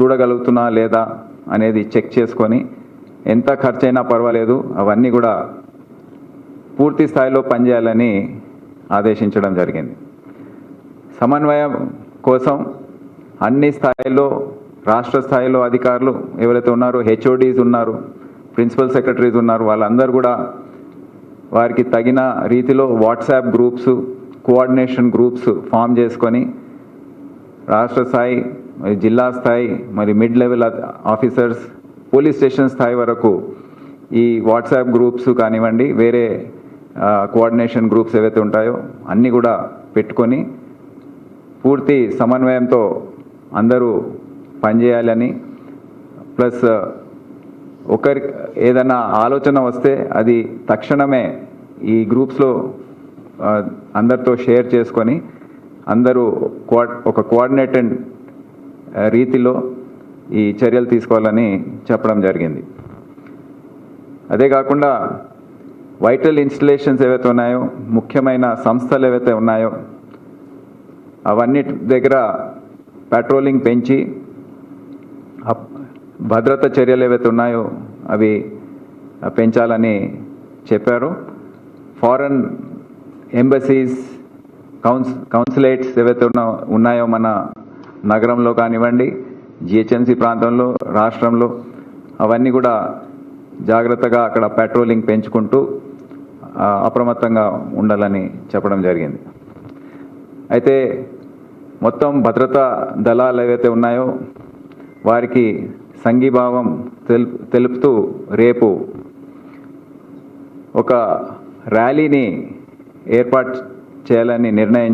చూడగలుగుతున్నా లేదా అనేది చెక్ చేసుకొని ఎంత ఖర్చైనా పర్వాలేదు అవన్నీ కూడా పూర్తి స్థాయిలో పనిచేయాలని ఆదేశించడం జరిగింది. సమన్వయం కోసం అన్ని స్థాయిల్లో రాష్ట్ర స్థాయిలో అధికారులు ఎవరైతే ఉన్నారో హెచ్ఓడీస్ ఉన్నారు, ప్రిన్సిపల్ సెక్రటరీస్ ఉన్నారు, వాళ్ళందరూ కూడా వారికి తగిన రీతిలో WhatsApp groups, coordination groups form చేసుకొని రాష్ట్ర స్థాయి, మరి జిల్లా స్థాయి, మరి mid level officers, police station స్థాయి వరకు ఈ వాట్సాప్ గ్రూప్స్ కానివ్వండి, వేరే కోఆర్డినేషన్ గ్రూప్స్ ఏవైతే ఉంటాయో అన్నీ కూడా పెట్టుకొని పూర్తి సమన్వయంతో అందరూ పనిచేయాలని, ప్లస్ ఒకరి ఏదైనా ఆలోచన వస్తే అది తక్షణమే ఈ గ్రూప్స్లో అందరితో షేర్ చేసుకొని అందరూ ఒక కోఆర్డినేటెడ్ రీతిలో ఈ చర్యలు తీసుకోవాలని చెప్పడం జరిగింది. అదే కాకుండా వైటల్ ఇన్స్టలేషన్స్ ఏవైతే ఉన్నాయో, ముఖ్యమైన సంస్థలు ఏవైతే ఉన్నాయో అవన్నిటి దగ్గర పెట్రోలింగ్ పెంచి భద్రత చర్యలు ఏవైతే ఉన్నాయో అవి పెంచాలని చెప్పారు. ఫారెన్ ఎంబసీస్, కౌన్సిలేట్స్ ఏవైతే ఉన్నాయో మన నగరంలో కానివ్వండి, జిహెచ్ఎంసీ ప్రాంతంలో, రాష్ట్రంలో, అవన్నీ కూడా జాగ్రత్తగా అక్కడ పెట్రోలింగ్ పెంచుకుంటూ అప్రమత్తంగా ఉండాలని చెప్పడం జరిగింది. అయితే మొత్తం భద్రతా దళాలు ఏవైతే ఉన్నాయో వారికి సంఘీభావం తెలుపుతూ రేపు ఒక ర్యాలీని ఏర్పాటు చేయాలని నిర్ణయించడం